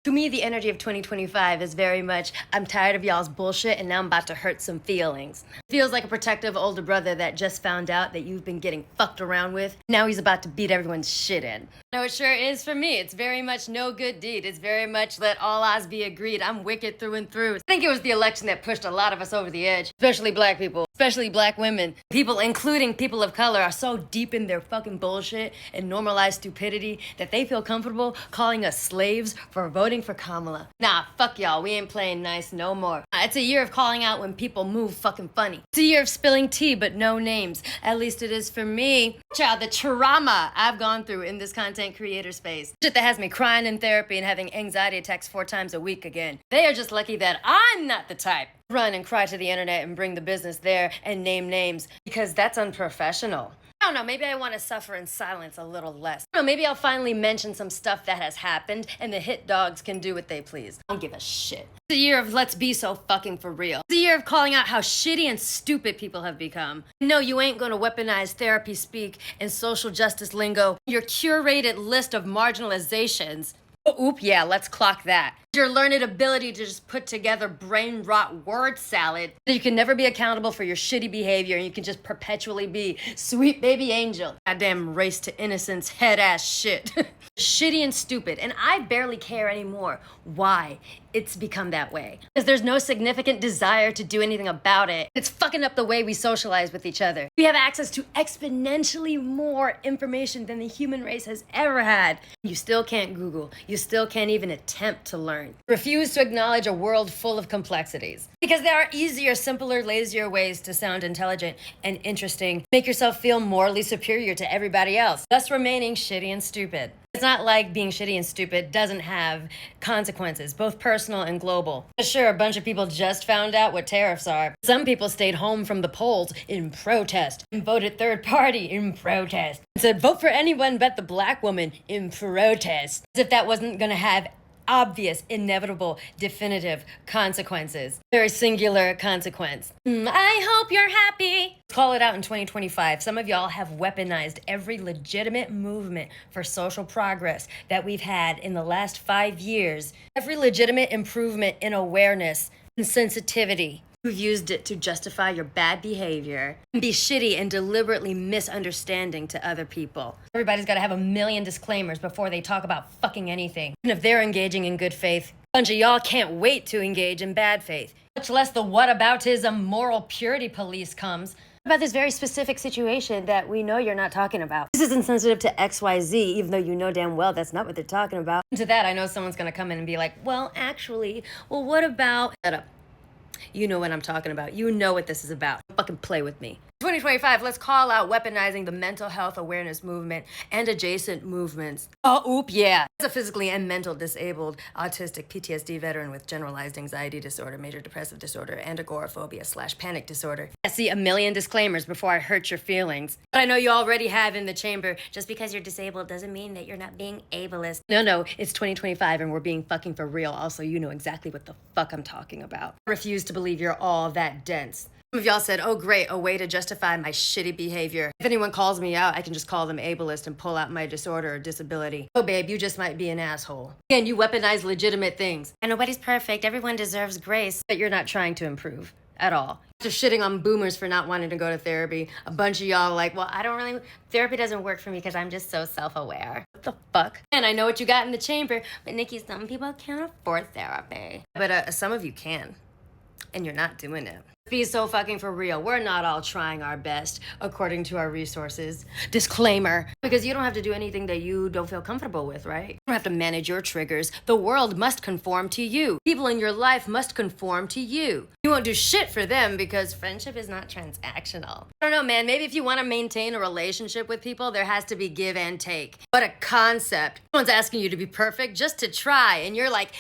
To me, the energy of 2025 is very much, I'm tired of y'all's bullshit and now I'm about to hurt some feelings. It feels like a protective older brother that just found out that you've been getting fucked around with. Now he's about to beat everyone's shit in. No, it sure is for me. It's very much no good deed. It's very much let all odds be agreed. I'm wicked through and through. I think it was the election that pushed a lot of us over the edge, especially black people, especially black women. People, including people of color, are so deep in their fucking bullshit and normalized stupidity that they feel comfortable calling us slaves for voting for Kamala. Nah, fuck y'all. We ain't playing nice no more. It's a year of calling out when people move fucking funny. It's a year of spilling tea, but no names. At least it is for me. Child, the trauma I've gone through in this content creator space. Shit that has me crying in therapy and having anxiety attacks 4 times a week again. They are just lucky that I'm not the type to run and cry to the internet and bring the business there and name names, because that's unprofessional. I don't know, maybe I want to suffer in silence a little less. I don't know, maybe I'll finally mention some stuff that has happened and the hit dogs can do what they please. I don't give a shit. It's a year of let's be so fucking for real. It's a year of calling out how shitty and stupid people have become. No, you ain't gonna weaponize therapy speak and social justice lingo, your curated list of marginalizations. Oh, oop, yeah, let's clock that. Your learned ability to just put together brain rot word salad. You can never be accountable for your shitty behavior and you can just perpetually be sweet baby angel. Goddamn race to innocence head ass shit. Shitty and stupid, and I barely care anymore why it's become that way. Because there's no significant desire to do anything about it. It's fucking up the way we socialize with each other. We have access to exponentially more information than the human race has ever had. You still can't Google. You still can't even attempt to learn. Refuse to acknowledge a world full of complexities. Because there are easier, simpler, lazier ways to sound intelligent and interesting. Make yourself feel morally superior to everybody else, thus remaining shitty and stupid. It's not like being shitty and stupid doesn't have consequences, both personal and global. Sure, a bunch of people just found out what tariffs are. Some people stayed home from the polls in protest and voted third party in protest. And said vote for anyone but the black woman in protest. As if that wasn't gonna have obvious, inevitable, definitive consequences. Very singular consequence. I hope you're happy. Call it out in 2025. Some of y'all have weaponized every legitimate movement for social progress that we've had in the last 5 years. Every legitimate improvement in awareness and sensitivity. You've used it to justify your bad behavior and be shitty and deliberately misunderstanding to other people. Everybody's got to have a million disclaimers before they talk about fucking anything. And if they're engaging in good faith, a bunch of y'all can't wait to engage in bad faith. Much less the whataboutism moral purity police comes about this very specific situation that we know you're not talking about. This is insensitive to XYZ, even though you know damn well that's not what they're talking about. And to that, I know someone's going to come in and be like, well, actually, well, what about... Shut up. You know what I'm talking about. You know what this is about. Don't fucking play with me. 2025, let's call out weaponizing the mental health awareness movement and adjacent movements. Oh, oop, yeah. As a physically and mental disabled, autistic PTSD veteran with generalized anxiety disorder, major depressive disorder, and agoraphobia/panic disorder. I see a million disclaimers before I hurt your feelings. But I know you already have in the chamber, just because you're disabled doesn't mean that you're not being ableist. No, it's 2025 and we're being fucking for real. Also, you know exactly what the fuck I'm talking about. I refuse to believe you're all that dense. Some of y'all said, oh great, a way to justify my shitty behavior. If anyone calls me out, I can just call them ableist and pull out my disorder or disability. Oh babe, you just might be an asshole. Again, you weaponize legitimate things. And nobody's perfect, everyone deserves grace. But you're not trying to improve at all. After shitting on boomers for not wanting to go to therapy, a bunch of y'all are like, well, therapy doesn't work for me because I'm just so self-aware. What the fuck? And I know what you got in the chamber, but Nicki, some people can't afford therapy. But some of you can. And you're not doing it. Be so fucking for real. We're not all trying our best according to our resources. Disclaimer. Because you don't have to do anything that you don't feel comfortable with, right? You don't have to manage your triggers. The world must conform to you. People in your life must conform to you. You won't do shit for them because friendship is not transactional. I don't know, man. Maybe if you want to maintain a relationship with people, there has to be give and take. What a concept. No one's asking you to be perfect, just to try. And you're like...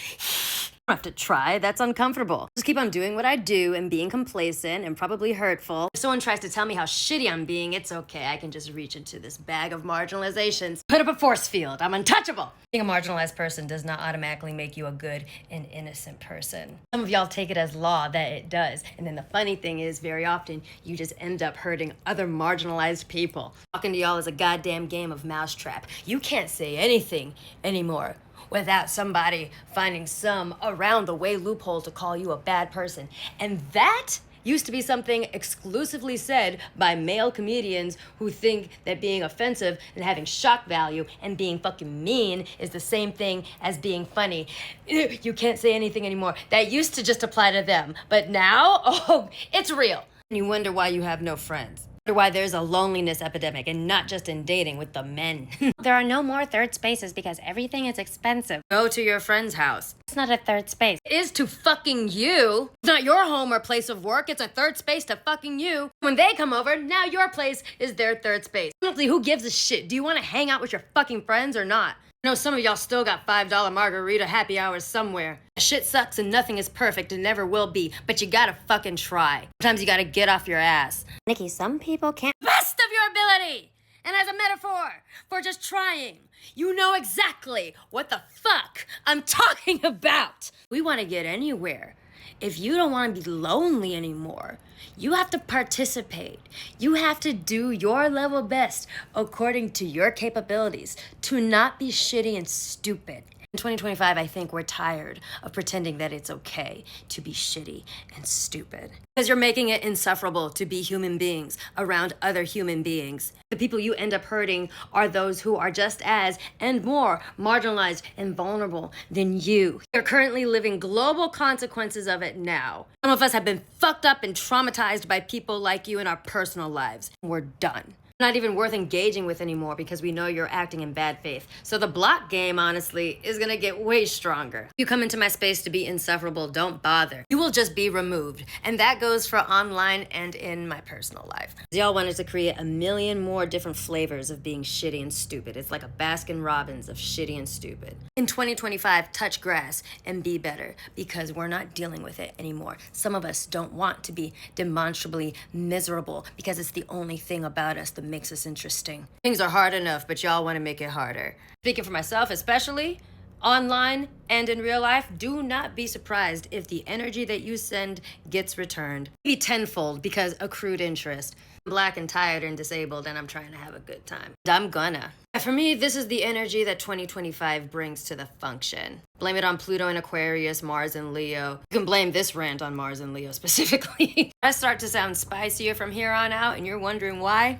I don't have to try. That's uncomfortable. Just keep on doing what I do and being complacent and probably hurtful. If someone tries to tell me how shitty I'm being, it's okay. I can just reach into this bag of marginalizations, put up a force field. I'm untouchable. Being a marginalized person does not automatically make you a good and innocent person. Some of y'all take it as law that it does. And then the funny thing is, very often, you just end up hurting other marginalized people. Talking to y'all is a goddamn game of mousetrap. You can't say anything anymore without somebody finding some around the way loophole to call you a bad person. And that used to be something exclusively said by male comedians who think that being offensive and having shock value and being fucking mean is the same thing as being funny. You can't say anything anymore. That used to just apply to them. But now, oh, it's real. And you wonder why you have no friends. Why there's a loneliness epidemic, and not just in dating with the men. There are no more third spaces because everything is expensive. Go to your friend's house. It's not a third space. It is to fucking you. It's not your home or place of work. It's a third space to fucking you. When they come over, now your place is their third space. Honestly, who gives a shit? Do you want to hang out with your fucking friends or not? I know some of y'all still got $5 margarita happy hours somewhere. Shit sucks and nothing is perfect and never will be, but you gotta fucking try. Sometimes you gotta get off your ass. Nicque, some people can't. Best of your ability! And as a metaphor for just trying, you know exactly what the fuck I'm talking about. We want to get anywhere. If you don't want to be lonely anymore, you have to participate. You have to do your level best according to your capabilities to not be shitty and stupid. In 2025, I think we're tired of pretending that it's okay to be shitty and stupid. Because you're making it insufferable to be human beings around other human beings. The people you end up hurting are those who are just as and more marginalized and vulnerable than you. You're currently living global consequences of it now. Some of us have been fucked up and traumatized by people like you in our personal lives. We're done. Not even worth engaging with anymore because we know you're acting in bad faith. So the block game, honestly, is gonna get way stronger. You come into my space to be insufferable, don't bother. You will just be removed. And that goes for online and in my personal life. Y'all wanted to create a million more different flavors of being shitty and stupid. It's like a Baskin Robbins of shitty and stupid. In 2025, touch grass and be better because we're not dealing with it anymore. Some of us don't want to be demonstrably miserable because it's the only thing about us that makes us interesting. Things are hard enough, but y'all want to make it harder. Speaking for myself, especially online and in real life, do not be surprised if the energy that you send gets returned. Maybe tenfold because accrued interest. I'm black and tired and disabled and I'm trying to have a good time. I'm gonna. For me, this is the energy that 2025 brings to the function. Blame it on Pluto and Aquarius, Mars and Leo. You can blame this rant on Mars and Leo specifically. I start to sound spicier from here on out and you're wondering why?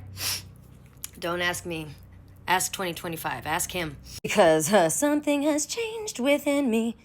Don't ask me. Ask 2025. Ask him. Because something has changed within me.